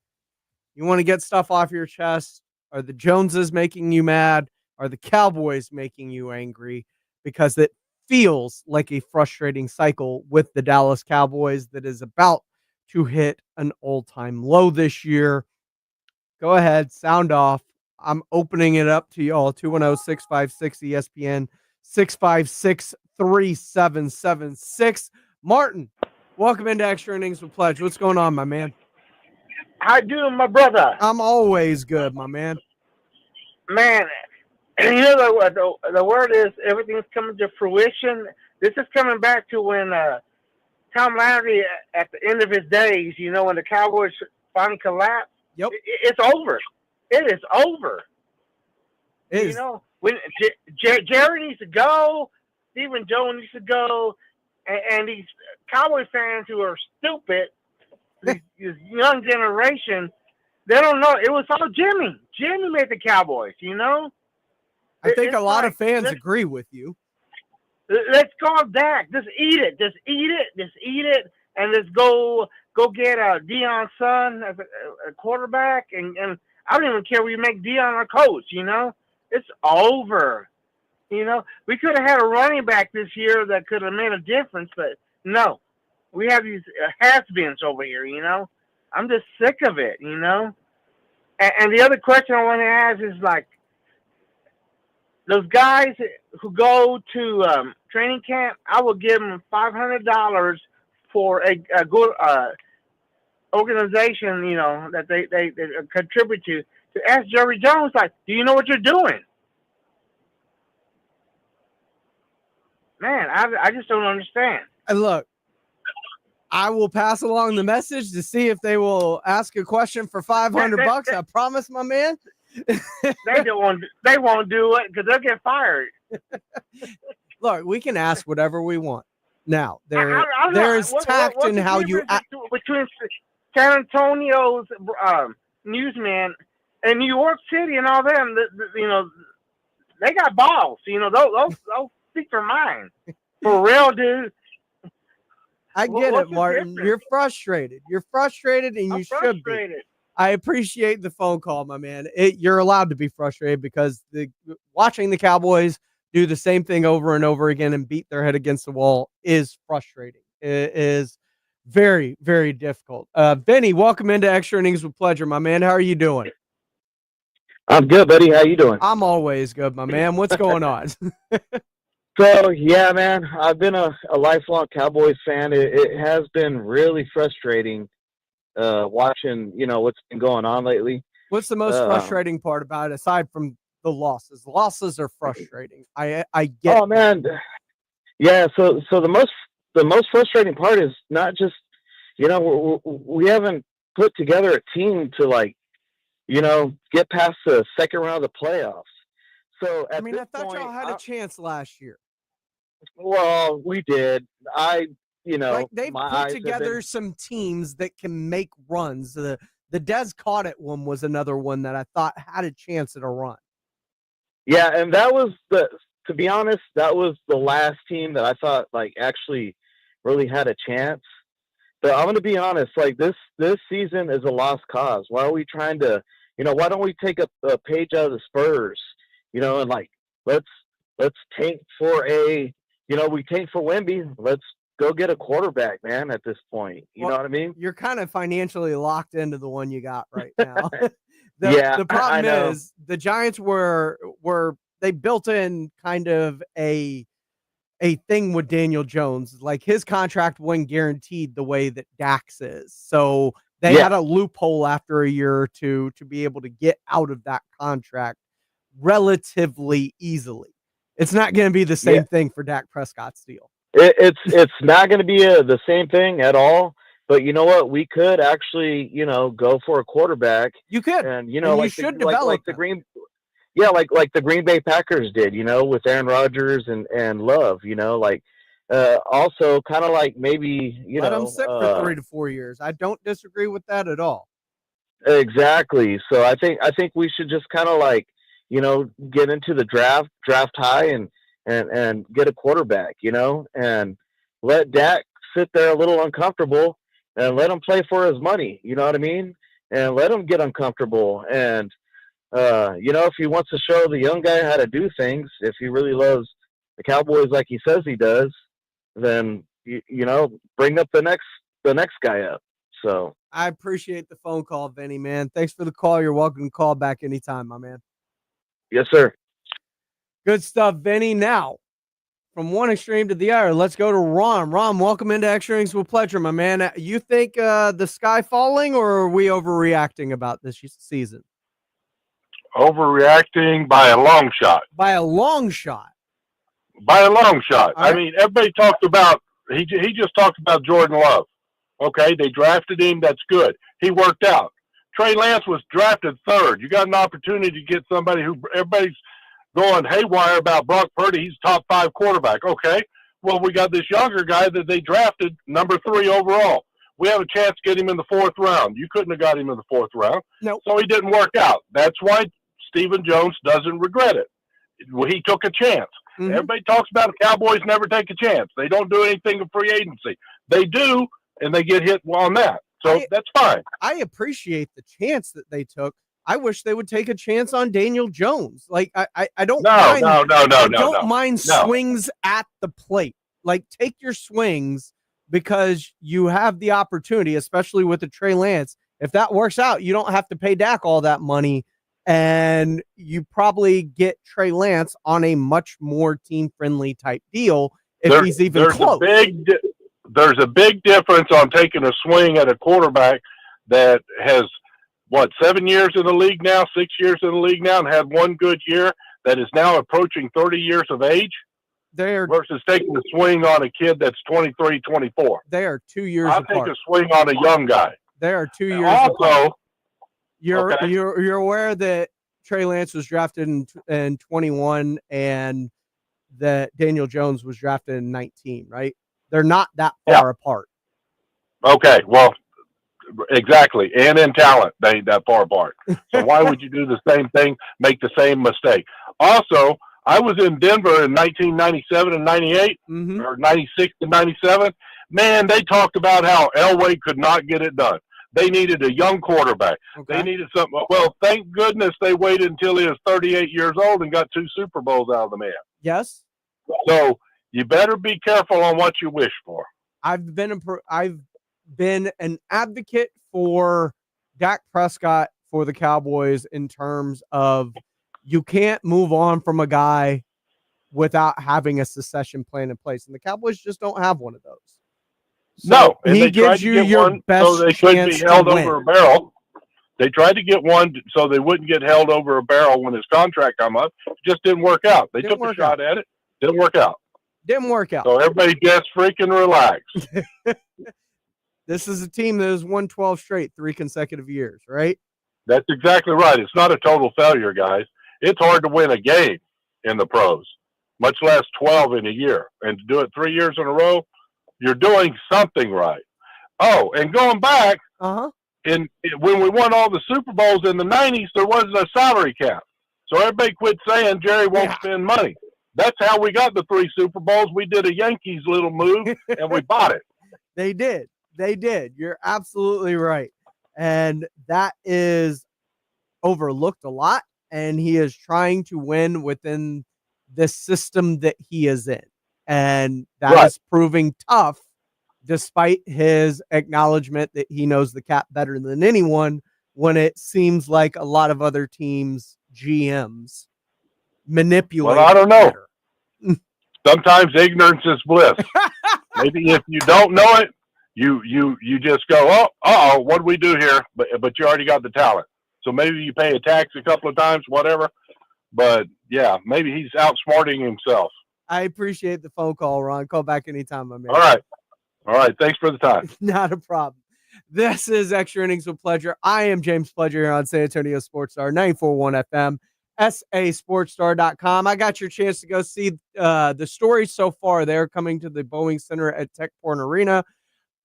you want to get stuff off your chest. Are the Joneses making you mad? Are the Cowboys making you angry? Because it feels like a frustrating cycle with the Dallas Cowboys that is about to hit an all-time low this year. Go ahead, sound off. I'm opening it up to y'all. 210-656-ESPN, 656-3776. Martin, welcome into Extra Innings with Pledge. What's going on, my man? How you doing, my brother? I'm always good, my man. Man, you know the word is everything's coming to fruition. This is coming back to when Tom Landry, at the end of his days, you know, when the Cowboys finally collapsed. Yep, it's over. It is over. You know, when Jerry needs to go, Stephen Jones needs to go, and these Cowboy fans who are stupid, this young generation, they don't know. It was all Jimmy. Jimmy made the Cowboys, you know? I think a lot of fans agree with you. Let's call Dak. Just eat it. Just eat it. Just eat it. And let's go get Deion's son as a quarterback. And I don't even care if we make Deion our coach, you know? It's over. You know? We could have had a running back this year that could have made a difference, but no. We have these has-beens over here, you know? I'm just sick of it, you know? And the other question I want to ask is, like, those guys who go to training camp, I will give them $500 for a good organization, you know, that they contribute to ask Jerry Jones, like, do you know what you're doing? Man, I just don't understand. And look, I will pass along the message to see if they will ask a question for $500. I promise, my man. They won't do it because they'll get fired. Look, we can ask whatever we want. Now, there is what's tact in the how you difference between San Antonio's newsman and New York City and all them. They got balls. Those speak their mind. For real, dude. I get it, Martin. You're frustrated. You're frustrated, and you should be. I appreciate the phone call, my man. You're allowed to be frustrated because watching the Cowboys do the same thing over and over again and beat their head against the wall is frustrating. It is very, very difficult. Vinny, welcome into Extra Innings with Pleasure, my man. How are you doing? I'm good, buddy. How you doing? I'm always good, my man. What's going on? So, yeah, man, I've been a lifelong Cowboys fan. It has been really frustrating watching, what's been going on lately. What's the most frustrating part about it, aside from the losses? Losses are frustrating. I get Oh, man. Yeah, so the most frustrating part is not just, we haven't put together a team to, get past the second round of the playoffs. So I thought y'all had a chance last year. Well, we did. They've put together some teams that can make runs. The Des Caught one was another one that I thought had a chance at a run. Yeah, and that was to be honest, that was the last team that I thought actually really had a chance. But I'm going to be honest, this season is a lost cause. Why are we trying to, why don't we take a page out of the Spurs, and let's tank for we tank for Wemby. Let's go get a quarterback, man, at this point. You know what I mean? You're kind of financially locked into the one you got right now. The problem is the Giants they built in kind of a thing with Daniel Jones. Like his contract wasn't guaranteed the way that Dak's is. So they had a loophole after a year or two to be able to get out of that contract relatively easily. It's not going to be the same thing for Dak Prescott's deal. It's not going to be the same thing at all. But you know what? We could actually, go for a quarterback. You could, and you should develop the Green Bay Packers did, with Aaron Rodgers and Love. Also kind of like maybe let them sit for 3 to 4 years. I don't disagree with that at all. Exactly. So I think we should just kind of get into the draft high and get a quarterback, and let Dak sit there a little uncomfortable and let him play for his money. You know what I mean? And let him get uncomfortable. And, if he wants to show the young guy how to do things, if he really loves the Cowboys like he says he does, then, bring up the next guy up. So I appreciate the phone call, Vinny, man. Thanks for the call. You're welcome to call back anytime, my man. Yes, sir. Good stuff, Vinny. Now, from one extreme to the other, let's go to Ron. Ron, welcome into Extra Innings with Pleasure, my man. You think the sky falling, or are we overreacting about this season? Overreacting by a long shot. By a long shot. By a long shot. All right. I mean, everybody talked about he just talked about Jordan Love. Okay, they drafted him. That's good. He worked out. Trey Lance was drafted third. You got an opportunity to get somebody who everybody's going haywire about Brock Purdy. He's top 5 quarterback. Okay, well, we got this younger guy that they drafted number 3 overall. We have a chance to get him in the 4th round. You couldn't have got him in the 4th round. Nope. So he didn't work out. That's why Stephen Jones doesn't regret it. He took a chance. Mm-hmm. Everybody talks about the Cowboys never take a chance. They don't do anything in free agency. They do, and they get hit on that. So that's fine. I appreciate the chance that they took. I wish they would take a chance on Daniel Jones. Like I don't mind swings at the plate. Like take your swings because you have the opportunity, especially with the Trey Lance. If that works out, you don't have to pay Dak all that money, and you probably get Trey Lance on a much more team-friendly type deal if he's even close. There's a big difference on taking a swing at a quarterback that has, 7 years in the league now, 6 years in the league now, and had one good year that is now approaching 30 years of age versus taking a swing on a kid that's 23, 24. They are 2 years apart. I'll take a swing on a young guy. They are 2 years apart. You're aware that Trey Lance was drafted in 21 and that Daniel Jones was drafted in 19, right? They're not that far apart. Okay, well, exactly. And in talent, they ain't that far apart. So why would you do the same thing, make the same mistake? Also, I was in Denver in 1997 and 98, or 96 and 97. Man, they talked about how Elway could not get it done. They needed a young quarterback. Okay. They needed something. Well, thank goodness they waited until he was 38 years old and got 2 Super Bowls out of the man. Yes. So you better be careful on what you wish for. I've been an advocate for Dak Prescott for the Cowboys in terms of you can't move on from a guy without having a succession plan in place, and the Cowboys just don't have one of those. So no, and he they tried gives to you get your one best so they couldn't be held to over win. a barrel. They tried to get one so they wouldn't get held over a barrel when his contract come up. It just didn't work out. They took a shot at it. Didn't work out. Didn't work out. So everybody just freaking relax. This is a team that has won 12 straight, 3 consecutive years, right? That's exactly right. It's not a total failure, guys. It's hard to win a game in the pros, much less 12 in a year. And to do it 3 years in a row, you're doing something right. Oh, and going back, when we won all the Super Bowls in the 90s, there wasn't a salary cap. So everybody quit saying Jerry won't spend money. That's how we got the 3 Super Bowls. We did a Yankees little move, and we bought it. They did. They did. You're absolutely right. And that is overlooked a lot, and he is trying to win within the system that he is in. And that is proving tough, despite his acknowledgement that he knows the cap better than anyone, when it seems like a lot of other teams' GMs manipulate. Well, I don't know. Sometimes ignorance is bliss. Maybe if you don't know it, you just go, what do we do here? But you already got the talent. So maybe you pay a tax a couple of times, whatever. But yeah, maybe he's outsmarting himself. I appreciate the phone call, Ron. Call back anytime, my man. All right. Thanks for the time. Not a problem. This is Extra Innings with Pleasure. I am James Pledger here on San Antonio Sports Star 94.1 FM, sasportstar.com. I got your chance to go see the stories so far. They're coming to the Boeing Center at Tech Point Arena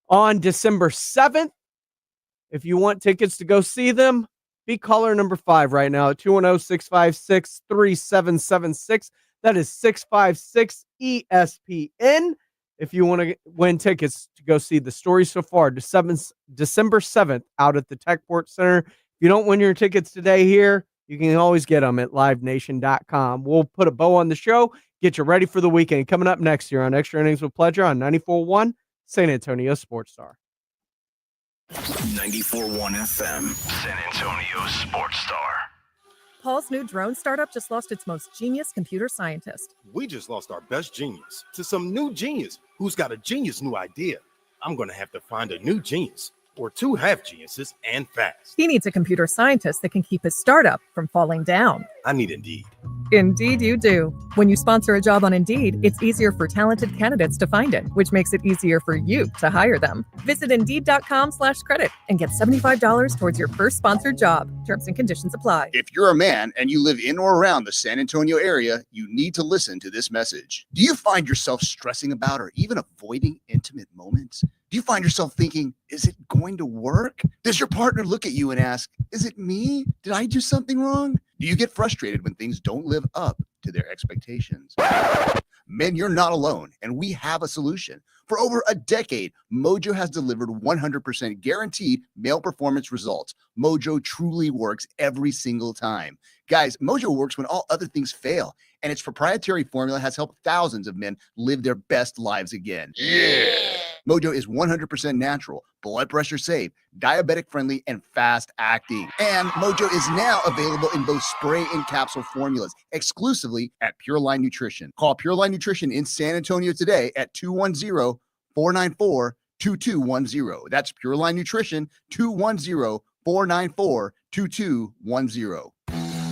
on December 7th. If you want tickets to go see them, be caller number 5 right now at 210-656-3776. That is 656 ESPN. If you want to win tickets to go see the story so far, December 7th out at the Techport Center. If you don't win your tickets today here, you can always get them at livenation.com. We'll put a bow on the show, get you ready for the weekend. Coming up next year on Extra Innings with Pleasure on 94.1 San Antonio Sports Star. 94.1 FM, San Antonio Sports Star. Paul's new drone startup just lost its most genius computer scientist. We just lost our best genius to some new genius who's got a genius new idea. I'm going to have to find a new genius or 2 half geniuses and fast. He needs a computer scientist that can keep his startup from falling down. I need Indeed. Indeed you do. When you sponsor a job on Indeed, it's easier for talented candidates to find it, which makes it easier for you to hire them. Visit Indeed.com/credit and get $75 towards your first sponsored job. Terms and conditions apply. If you're a man and you live in or around the San Antonio area, you need to listen to this message. Do you find yourself stressing about or even avoiding intimate moments? Do you find yourself thinking, is it going to work? Does your partner look at you and ask, is it me? Did I do something wrong? Do you get frustrated when things don't live up to their expectations? Men, you're not alone, and we have a solution. For over a decade, Mojo has delivered 100% guaranteed male performance results. Mojo truly works every single time. Guys, Mojo works when all other things fail, and its proprietary formula has helped thousands of men live their best lives again. Yeah! Mojo is 100% natural, blood pressure safe, diabetic friendly, and fast acting. And Mojo is now available in both spray and capsule formulas, exclusively at Pure Line Nutrition. Call Pure Line Nutrition in San Antonio today at 210-494-2210. That's Pure Line Nutrition, 210-494-2210.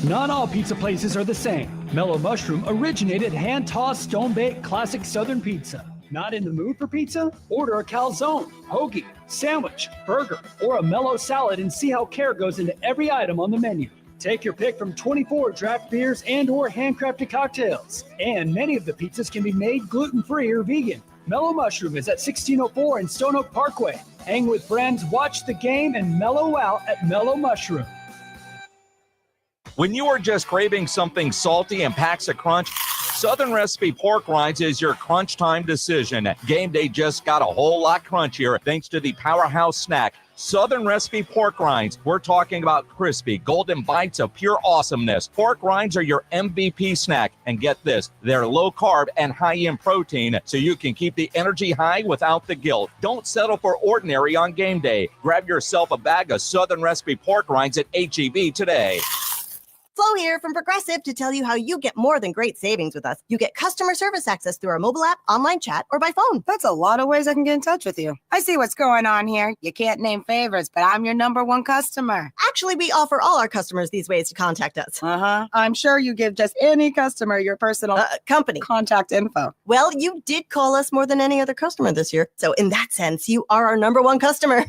Not all pizza places are the same. Mellow Mushroom originated hand-tossed, stone-baked classic Southern pizza. Not in the mood for pizza? Order a calzone, hoagie, sandwich, burger, or a mellow salad and see how care goes into every item on the menu. Take your pick from 24 draft beers and or handcrafted cocktails. And many of the pizzas can be made gluten-free or vegan. Mellow Mushroom is at 1604 in Stone Oak Parkway. Hang with friends, watch the game, and mellow out at Mellow Mushroom. When you are just craving something salty and packs a crunch, Southern Recipe Pork Rinds is your crunch time decision. Game day just got a whole lot crunchier thanks to the powerhouse snack, Southern Recipe Pork Rinds. We're talking about crispy, golden bites of pure awesomeness. Pork rinds are your MVP snack. And get this, they're low carb and high in protein, so you can keep the energy high without the guilt. Don't settle for ordinary on game day. Grab yourself a bag of Southern Recipe Pork Rinds at H-E-B today. Flo here from Progressive to tell you how you get more than great savings with us. You get customer service access through our mobile app, online chat, or by phone. That's a lot of ways I can get in touch with you. I see what's going on here. You can't name favorites, but I'm your number one customer. Actually, we offer all our customers these ways to contact us. I'm sure you give just any customer your personal company contact info. Well, you did call us more than any other customer this year. So in that sense, you are our number one customer.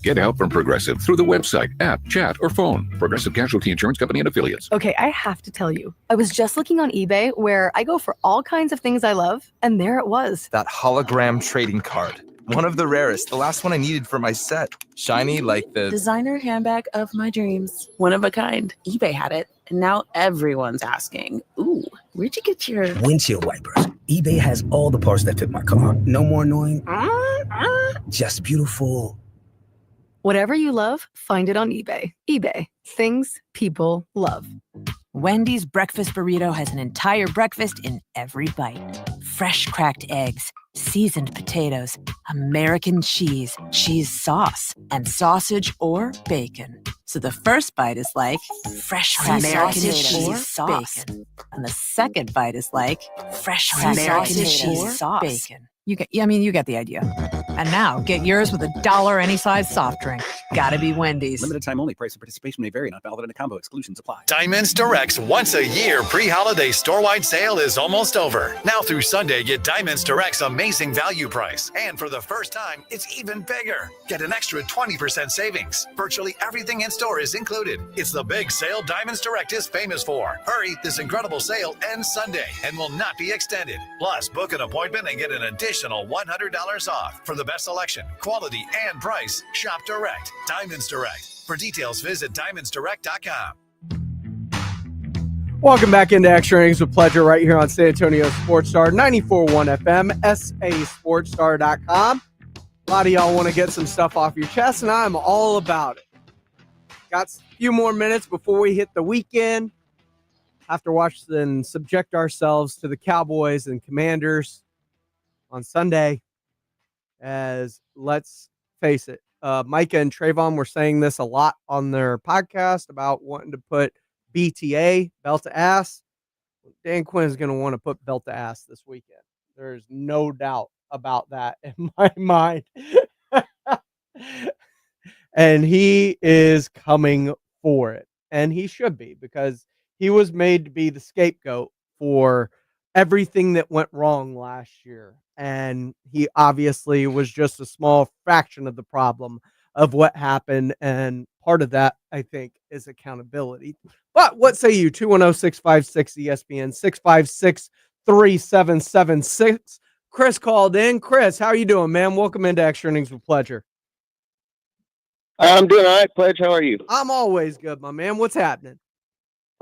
Get help from Progressive through the website, app, chat, or phone. Progressive Casualty Insurance Company and Affiliates. Okay, I have to tell you, I was just looking on eBay where I go for all kinds of things I love, and there it was. That hologram trading card. One of the rarest. The last one I needed for my set. Shiny like the designer handbag of my dreams. One of a kind. eBay had it, and now everyone's asking, ooh, where'd you get your windshield wipers? eBay has all the parts that fit my car. No more annoying. Just beautiful. Whatever you love, find it on eBay. eBay. Things people love. Wendy's breakfast burrito has an entire breakfast in every bite. Fresh cracked eggs, seasoned potatoes, American cheese, cheese sauce, and sausage or bacon. So the first bite is like fresh cracked American cheese sauce. Bacon. And the second bite is like fresh cracked American cheese sauce. Bacon. You get the idea. And now, get yours with $1 any size soft drink. Gotta be Wendy's. Limited time only. Price and participation may vary. Not valid in a combo. Exclusions apply. Diamonds Direct's once-a-year pre-holiday store-wide sale is almost over. Now through Sunday, get Diamonds Direct's amazing value price. And for the first time, it's even bigger. Get an extra 20% savings. Virtually everything in store is included. It's the big sale Diamonds Direct is famous for. Hurry, this incredible sale ends Sunday and will not be extended. Plus, book an appointment and get an additional $100 off. For the best selection, quality, and price, shop direct. Diamonds Direct. For details, visit diamondsdirect.com. Welcome back into Extra Innings with Pleasure right here on San Antonio Sports Star 94.1 FM, sasportstar.com. A lot of y'all want to get some stuff off your chest, and I'm all about it. Got a few more minutes before we hit the weekend. Have to watch and subject ourselves to the Cowboys and Commanders on Sunday. As let's face it, Micah and Trayvon were saying this a lot on their podcast about wanting to put BTA, belt to ass. Dan Quinn is going to want to put belt to ass this weekend. There's no doubt about that in my mind. And he is coming for it. And he should be, because he was made to be the scapegoat for everything that went wrong last year. And he obviously was just a small fraction of the problem of what happened. And part of that, I think, is accountability. But what say you? 210-656-ESPN, 656-3776. Chris called in. Chris, how are you doing, man? Welcome into Extra Innings with Pleasure. I'm doing all right, Pledge. How are you? I'm always good, my man. What's happening?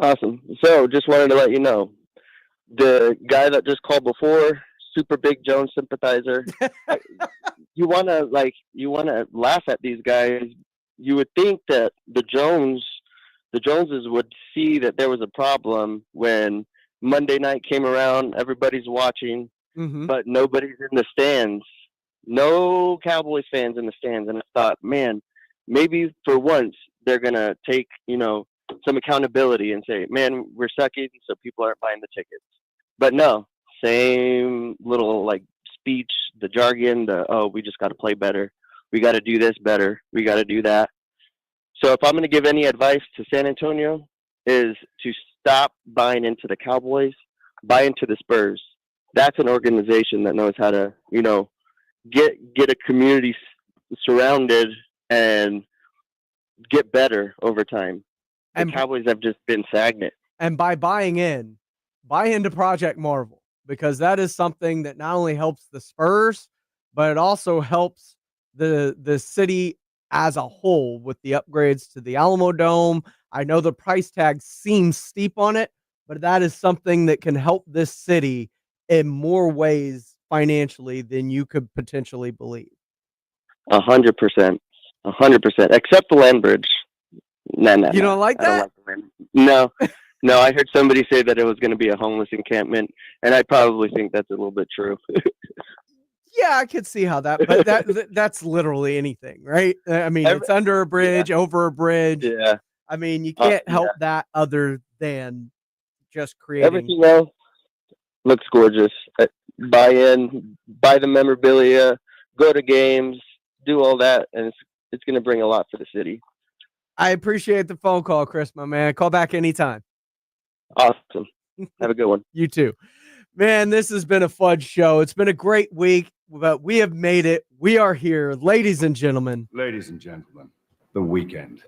Awesome. So just wanted to let you know, the guy that just called before, super big Jones sympathizer. you want to laugh at these guys. You would think that the Joneses would see that there was a problem when Monday night came around. Everybody's watching, but nobody's in the stands. No Cowboys fans in the stands. And I thought, man, maybe for once they're gonna take some accountability and say, man, we're sucking, so people aren't buying the tickets. But no, same little speech, the jargon, we just got to play better. We got to do this better. We got to do that. So if I'm going to give any advice to San Antonio, is to stop buying into the Cowboys, buy into the Spurs. That's an organization that knows how to, get a community surrounded and get better over time. The Cowboys have just been stagnant. And by buy into Project Marvel, because that is something that not only helps the Spurs, but it also helps the city as a whole with the upgrades to the Alamo Dome. I know the price tag seems steep on it, but that is something that can help this city in more ways financially than you could potentially believe. 100%. 100%. Except the land bridge. No. You don't like that? No. No, I heard somebody say that it was going to be a homeless encampment, and I probably think that's a little bit true. Yeah, I could see how that, but that's literally anything, right? I mean, it's under a bridge, over a bridge. Yeah. I mean, you can't help that other than just creating. Everything else looks gorgeous. Buy the memorabilia, go to games, do all that, and it's going to bring a lot for the city. I appreciate the phone call, Chris, my man. Call back anytime. Awesome. Have a good one. You too. Man, this has been a fun show. It's been a great week, but we have made it. We are here, ladies and gentlemen. Ladies and gentlemen, the weekend.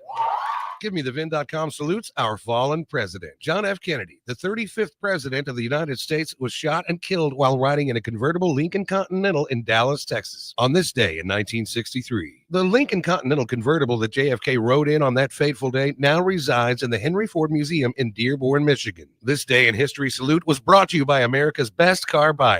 GiveMeTheVin.com salutes our fallen president. John F. Kennedy, the 35th president of the United States, was shot and killed while riding in a convertible Lincoln Continental in Dallas, Texas, on this day in 1963. The Lincoln Continental convertible that JFK rode in on that fateful day now resides in the Henry Ford Museum in Dearborn, Michigan. This Day in History salute was brought to you by America's Best Car Buyer.